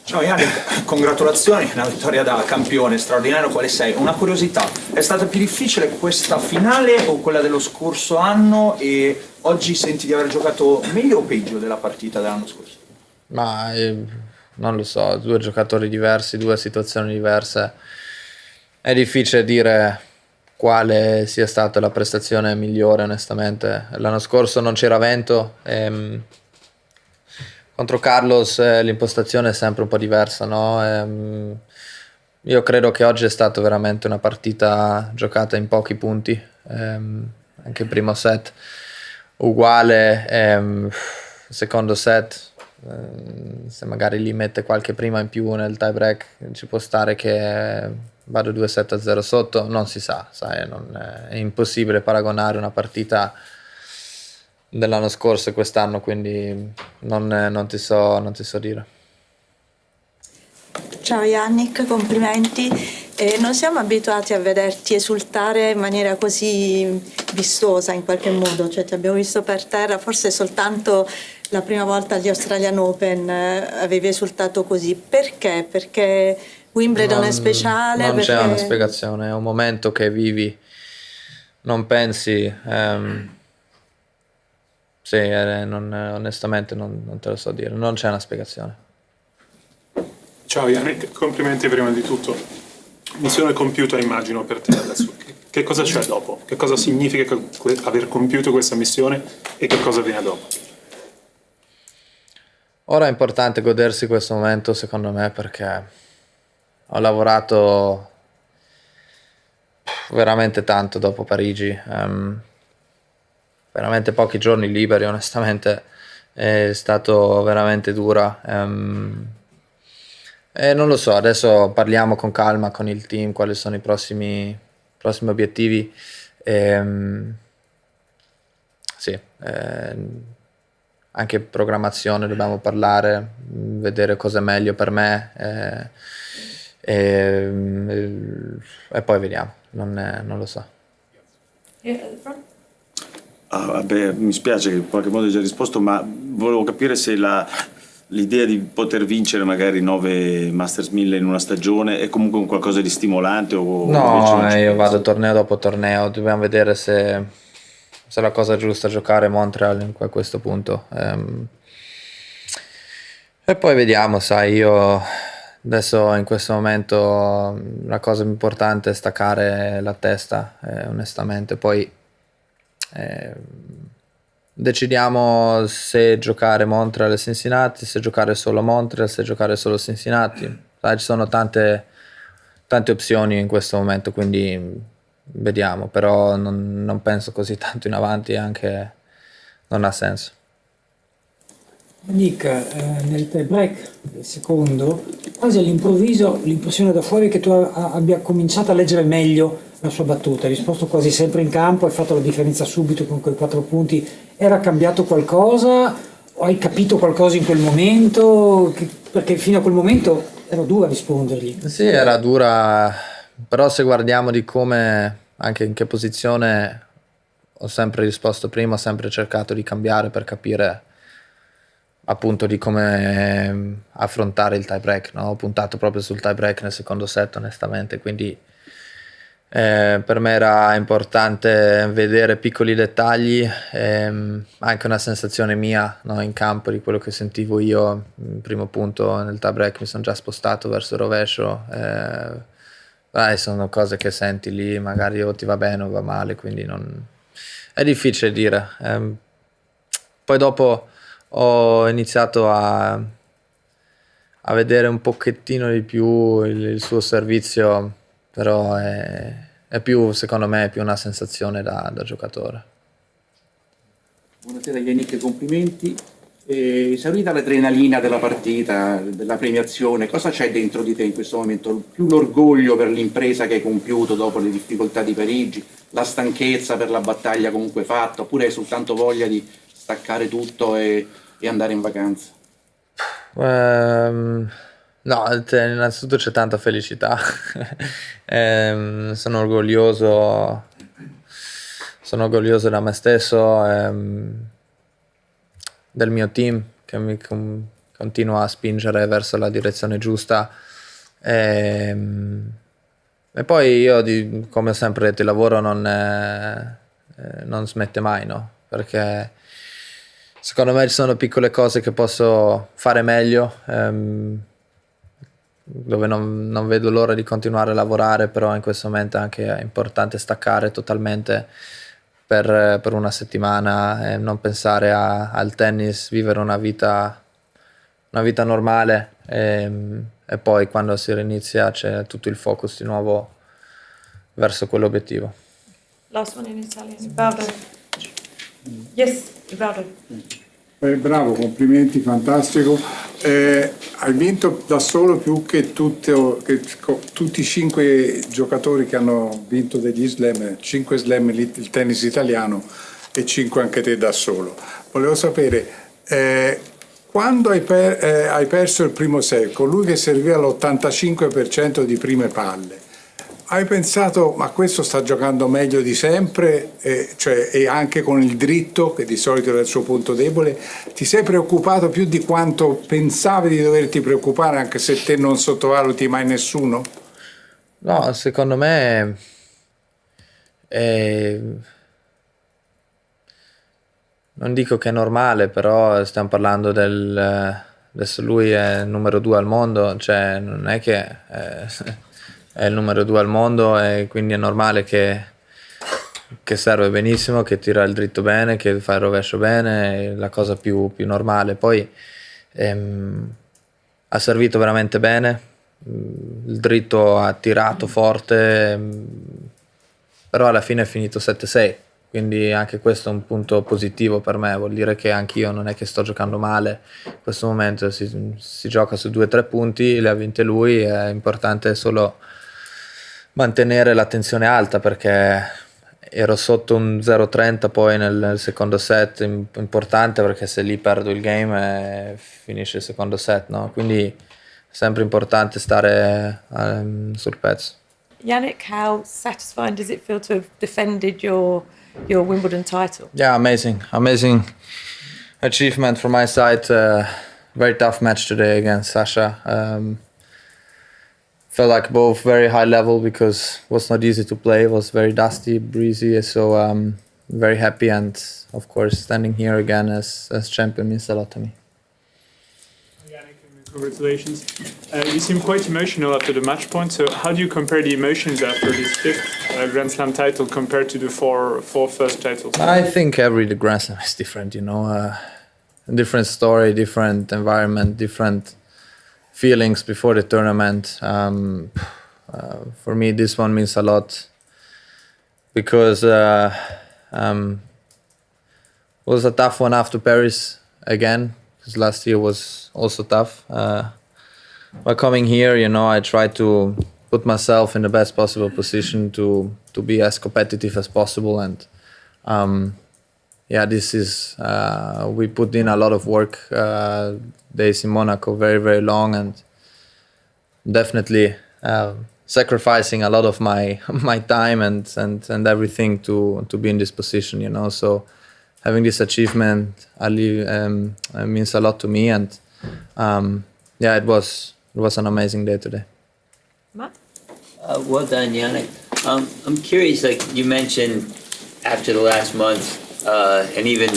Ciao Yannick, congratulazioni, una vittoria da campione, straordinario quale sei. Una curiosità, è stata più difficile questa finale o quella dello scorso anno e oggi senti di aver giocato meglio o peggio della partita dell'anno scorso? Ma non lo so, due giocatori diversi, due situazioni diverse. È difficile dire quale sia stata la prestazione migliore, onestamente. L'anno scorso non c'era vento. Contro Carlos l'impostazione è sempre un po' diversa, no? Io credo che oggi è stata veramente una partita giocata in pochi punti, anche il primo set uguale, secondo set, se magari li mette qualche prima in più nel tie break ci può stare che vado 2-7-0 sotto, non si sa, sai, è impossibile paragonare una partita dell'anno scorso e quest'anno, quindi non ti so dire. Ciao Yannick, complimenti. Non siamo abituati a vederti esultare in maniera così vistosa in qualche modo, cioè ti abbiamo visto per terra, forse soltanto la prima volta agli Australian Open avevi esultato così. Perché? Perché Wimbledon è speciale? Non c'è una Perché... spiegazione, è un momento che vivi, non pensi. Sì, onestamente non te lo so dire, non c'è una spiegazione. Ciao Yannick, complimenti prima di tutto. Missione compiuta immagino per te adesso. Che cosa c'è dopo? Che cosa significa aver compiuto questa missione e che cosa viene dopo? Ora è importante godersi questo momento secondo me perché ho lavorato veramente tanto dopo Parigi, veramente pochi giorni liberi, onestamente è stato veramente dura. E non lo so, adesso parliamo con calma con il team quali sono i prossimi obiettivi. Sì, anche programmazione dobbiamo parlare, vedere cosa è meglio per me e poi vediamo, non lo so. Vabbè, mi spiace che in qualche modo hai già risposto, ma volevo capire se l'idea di poter vincere magari 9 Masters 1000 in una stagione è comunque un qualcosa di stimolante o invece non No, ci io pensi? vado torneo dopo torneo, dobbiamo vedere se è la cosa giusta giocare a Montreal a questo punto. E poi vediamo, sai, io adesso in questo momento la cosa più importante è staccare la testa, onestamente, poi eh, decidiamo se giocare Montreal e Cincinnati, se giocare solo Montreal, se giocare solo Cincinnati. Sai, ci sono tante opzioni in questo momento, quindi vediamo, però non penso così tanto in avanti, anche non ha senso. Nick, nel tie break del secondo, quasi all'improvviso l'impressione da fuori è che tu abbia cominciato a leggere meglio la sua battuta, hai risposto quasi sempre in campo, hai fatto la differenza subito con quei 4 punti. Era cambiato qualcosa o hai capito qualcosa in quel momento? Perché fino a quel momento era dura rispondergli. Sì, era dura, però se guardiamo di come, anche in che posizione ho sempre risposto prima, ho sempre cercato di cambiare per capire appunto di come affrontare il tie break, no? Ho puntato proprio sul tie break nel secondo set, onestamente, quindi per me era importante vedere piccoli dettagli, anche una sensazione mia, no, in campo di quello che sentivo io. Il primo punto nel tie break mi sono già spostato verso il rovescio. Sono cose che senti lì, magari o ti va bene o va male, quindi è difficile dire. Poi dopo ho iniziato a vedere un pochettino di più il suo servizio, però è più, secondo me, è più una sensazione da giocatore. Buonasera Yannick, complimenti. Esaurita l'adrenalina della partita, della premiazione, cosa c'è dentro di te in questo momento? Più l'orgoglio per l'impresa che hai compiuto dopo le difficoltà di Parigi, la stanchezza per la battaglia comunque fatta, oppure hai soltanto voglia di staccare tutto e andare in vacanza? No, innanzitutto c'è tanta felicità. Sono orgoglioso da me stesso, del mio team che continua a spingere verso la direzione giusta. E poi io, come ho sempre detto, il lavoro non smette mai, no? Perché secondo me ci sono piccole cose che posso fare meglio, dove non vedo l'ora di continuare a lavorare, però in questo momento anche è importante staccare totalmente per una settimana e non pensare al tennis, vivere una vita normale e poi quando si rinizia c'è tutto il focus di nuovo verso quell'obiettivo. Last one in Italian. Valdo. Yes, Valdo. Bravo, complimenti, fantastico. Hai vinto da solo più che tutti i 5 giocatori che hanno vinto degli slam, 5 slam il tennis italiano e 5 anche te da solo. Volevo sapere, quando hai perso il primo set, con lui che serviva l'85% di prime palle, hai pensato, ma questo sta giocando meglio di sempre, e anche con il dritto, che di solito era il suo punto debole, ti sei preoccupato più di quanto pensavi di doverti preoccupare, anche se te non sottovaluti mai nessuno? No, secondo me non dico che è normale, però stiamo parlando adesso lui è il numero 2 al mondo, cioè non è che è il numero 2 al mondo e quindi è normale che serve benissimo, che tira il dritto bene, che fa il rovescio bene, è la cosa più normale. Poi ha servito veramente bene, il dritto ha tirato forte, però alla fine è finito 7-6, quindi anche questo è un punto positivo per me, vuol dire che anch'io non è che sto giocando male, in questo momento si gioca su 2-3 punti, le ha vinte lui, è importante solo mantenere l'attenzione alta, perché ero sotto un 0-30 poi nel secondo set, importante perché se lì perdo il game finisce il secondo set, no? Quindi è sempre importante stare sul pezzo. Yannick, how satisfying does it feel to have defended your Wimbledon title? Yeah, amazing achievement from my side. Very tough match today against Sasha. Felt like both very high level because it was not easy to play. It was very dusty, breezy. So very happy, and of course standing here again as champion means a lot to me. Yannick, congratulations. You seem quite emotional after the match point. So how do you compare the emotions after this 5th Grand Slam title compared to the four first titles? I think every Grand Slam is different, you know. Different story, different environment, different feelings before the tournament. For me, this one means a lot because it was a tough one after Paris again, because last year was also tough. But coming here, you know, I try to put myself in the best possible position to be as competitive as possible, and this is we put in a lot of work. Days in Monaco, very, very long, and definitely sacrificing a lot of my time and everything to be in this position, you know. So having this achievement means a lot to me, and it was an amazing day today. Matt? Well done, Yannick. I'm curious, like you mentioned, after the last month, and even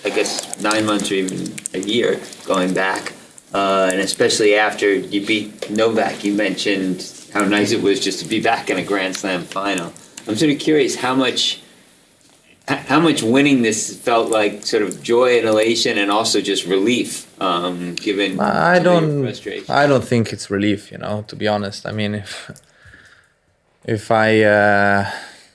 I guess 9 months or even a year going back, and especially after you beat Novak, you mentioned how nice it was just to be back in a Grand Slam final. I'm sort of curious how much winning this felt like, sort of joy and elation, and also just relief, given your frustration. I don't think it's relief, you know, to be honest. I mean, if I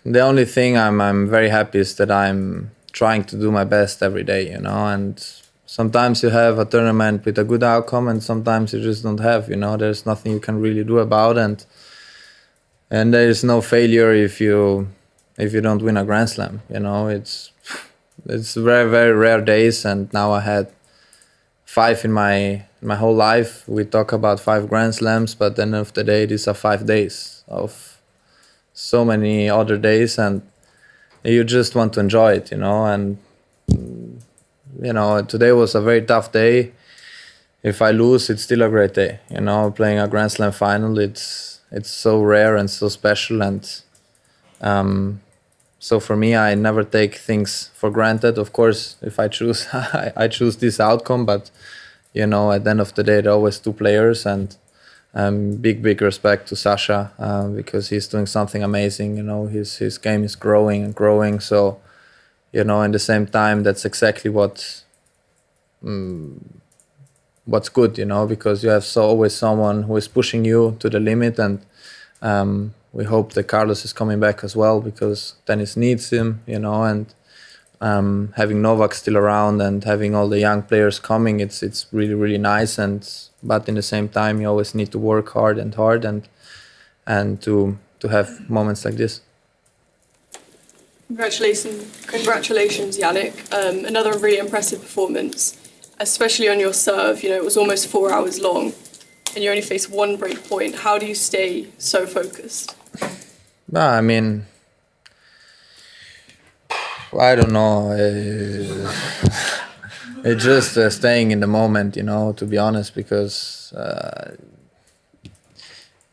the only thing I'm very happy is that I'm trying to do my best every day, you know, and sometimes you have a tournament with a good outcome and sometimes you just don't have, you know, there's nothing you can really do about, and there is no failure if you don't win a Grand Slam, you know. It's very, very rare days, and now I had 5 in my whole life. We talk about 5 Grand Slams, but at the end of the day, these are 5 days of so many other days, and you just want to enjoy it, you know. And you know, today was a very tough day. if I lose, it's still a great day. You know, playing a Grand Slam final, it's so rare and so special, and so for me, I never take things for granted. Of course, if I choose, I choose this outcome, but you know, at the end of the day, there are always two players, and big respect to Sasha because he's doing something amazing. You know, his game is growing and growing. So, you know, at the same time, that's exactly what's good. You know, because you have always someone who is pushing you to the limit, and we hope that Carlos is coming back as well because tennis needs him. You know, and having Novak still around and having all the young players coming, it's really nice. But in the same time, you always need to work hard and to have moments like this. Congratulations, Yannick. Another really impressive performance, especially on your serve. You know, it was almost 4 hours long, and you only faced one break point. How do you stay so focused? I mean, I don't know. It's just staying in the moment, you know, to be honest, because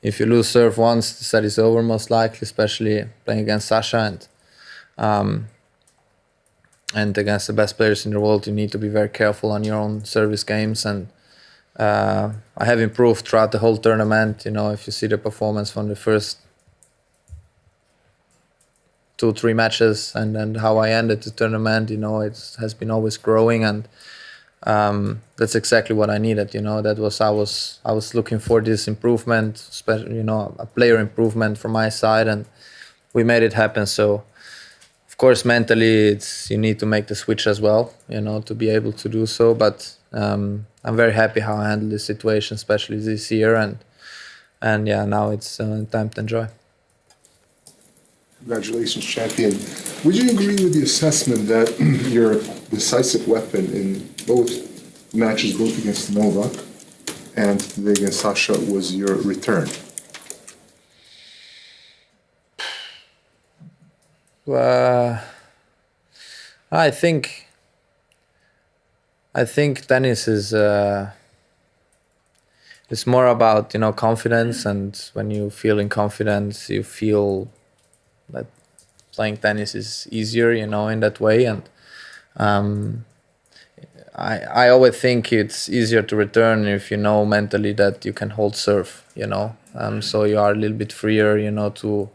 if you lose serve once, the set is over most likely, especially playing against Sasha and against the best players in the world. You need to be very careful on your own service games, and I have improved throughout the whole tournament. You know, if you see the performance from the first 2-3 matches and how I ended the tournament, you know, it has been always growing, and that's exactly what I needed. You know, I was looking for this improvement, especially, you know, a player improvement from my side, and we made it happen. So of course mentally you need to make the switch as well, you know, to be able to do so, but I'm very happy how I handled the situation, especially this year, and yeah, now it's time to enjoy. Congratulations, champion. Would you agree with the assessment that your decisive weapon in both matches, both against Novak and today against Sasha, was your return? I think tennis is it's more about, you know, confidence, and when you feel in confidence, you feel that playing tennis is easier, you know, in that way. And I always think it's easier to return if you know mentally that you can hold serve, you know, so you are a little bit freer, you know, to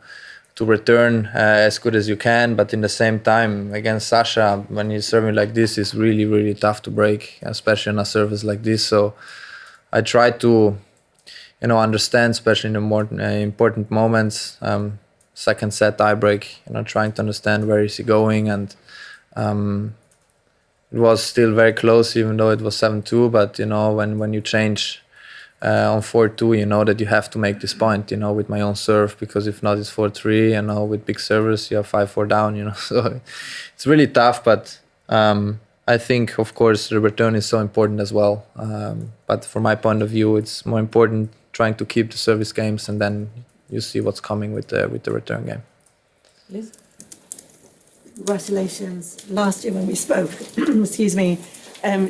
return as good as you can. But in the same time, against Sasha, when he's serving like this, it's really tough to break, especially on a service like this. So I try to, you know, understand, especially in the more important moments. Second set tie break, you know, trying to understand where is he going, and it was still very close, even though it was 7-2. But you know, when you change on 4-2, you know that you have to make this point, you know, with my own serve, because if not, it's 4-3. You know, with big servers, you have 5-4 down. You know, so it's really tough. But I think, of course, the return is so important as well. But from my point of view, it's more important trying to keep the service games, and then you see what's coming with the return game. Liz? Congratulations. Last year when we spoke, excuse me,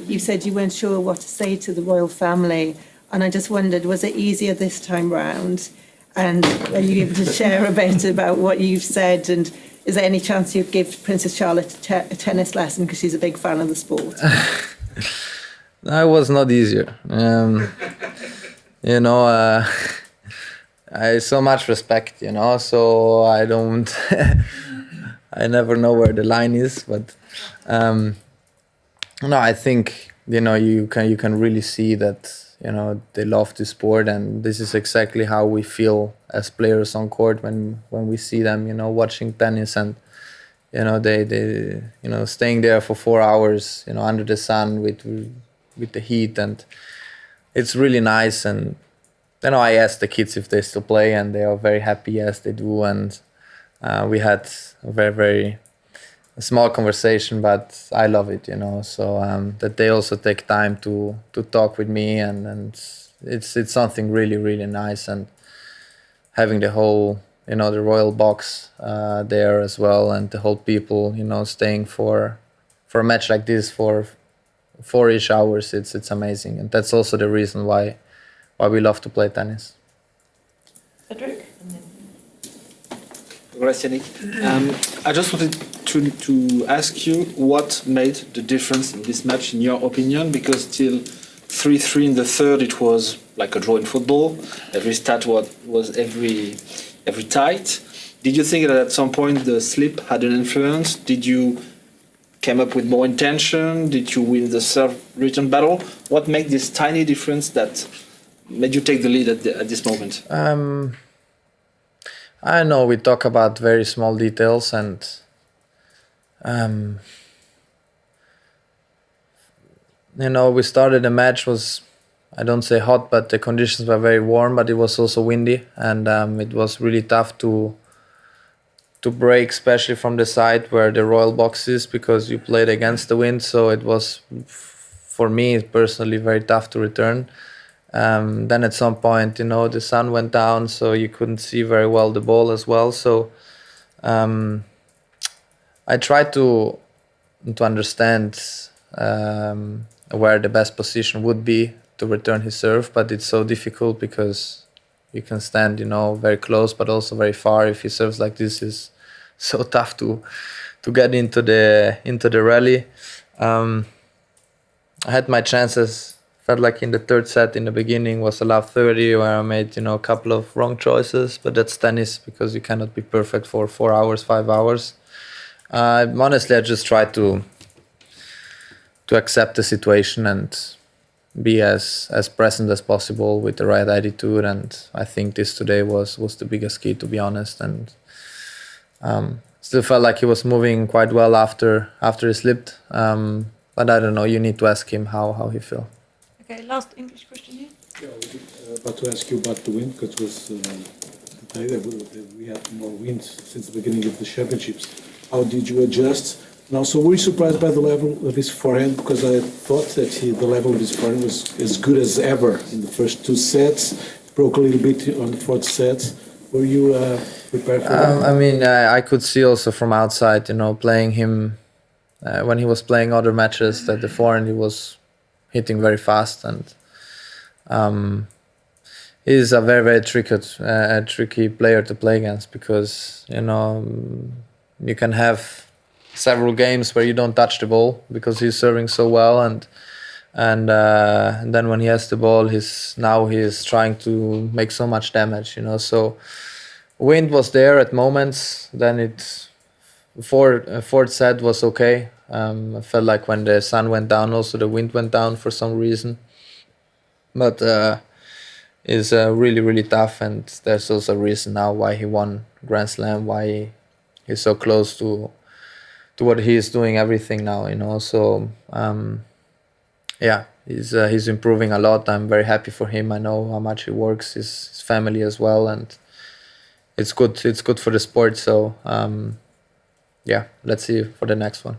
you said you weren't sure what to say to the royal family, and I just wondered, was it easier this time round? And are you able to share a bit about what you've said, and is there any chance you'd give Princess Charlotte a tennis lesson, because she's a big fan of the sport? That was not easier. You know, I so much respect, you know, so I don't, I never know where the line is, but no, I think, you know, you can really see that, you know, they love the sport, and this is exactly how we feel as players on court when we see them, you know, watching tennis, and you know, they you know, staying there for 4 hours, you know, under the sun with the heat, and it's really nice. And you know, I asked the kids if they still play, and they are very happy. Yes, they do. And we had a very small conversation, but I love it, you know. So that they also take time to talk with me, and it's something really nice. And having the whole, you know, the royal box there as well, and the whole people, you know, staying for a match like this for 4-ish hours. It's amazing, and that's also the reason why we love to play tennis. Cedric? Congrats, Yannick. I just wanted to ask you what made the difference in this match, in your opinion, because till 3-3 in the third, it was like a draw in football. Every stat was every tight. Did you think that at some point the slip had an influence? Did you come up with more intention? Did you win the serve return battle? What made this tiny difference that made you take the lead at this moment? I know we talk about very small details, and we started the match was, I don't say hot, but the conditions were very warm, but it was also windy, and it was really tough to break, especially from the side where the royal box is, because you played against the wind. So it was, for me personally, very tough to return. Then at some point, the sun went down, so you couldn't see very well the ball as well. So I tried to understand where the best position would be to return his serve, but it's so difficult because you can stand, very close, but also very far. If he serves like this, is so tough to get into the rally. I had my chances. Felt like in the third set in the beginning was a love 30 where I made a couple of wrong choices, but that's tennis because you cannot be perfect for 4 hours, 5 hours. Honestly, I just tried to accept the situation and be as present as possible with the right attitude, and I think this today was the biggest key, to be honest. And still felt like he was moving quite well after he slipped, but I don't know, you need to ask him how he felt. Okay, last English question here. Yeah, about to ask you about the wind, because it was the day that we had more wind since the beginning of the championships. How did you adjust? And also, were you surprised by the level of his forehand? Because I thought that the level of his forehand was as good as ever in the first 2 sets. Broke a little bit on the fourth set. Were you prepared for that? I could see also from outside, playing him when he was playing other matches, that the forehand he was hitting very fast, and he's a very, very tricky player to play against, because you can have several games where you don't touch the ball because he's serving so well, and then when he has the ball, he's trying to make so much damage, So wind was there at moments. Then fourth set was okay. I felt like when the sun went down, also the wind went down for some reason. But it's really, really tough, and there's also a reason now why he won Grand Slam, why he's so close to what he is doing everything now, So he's improving a lot. I'm very happy for him. I know how much he works, his family as well, and it's good for the sport. So let's see for the next one.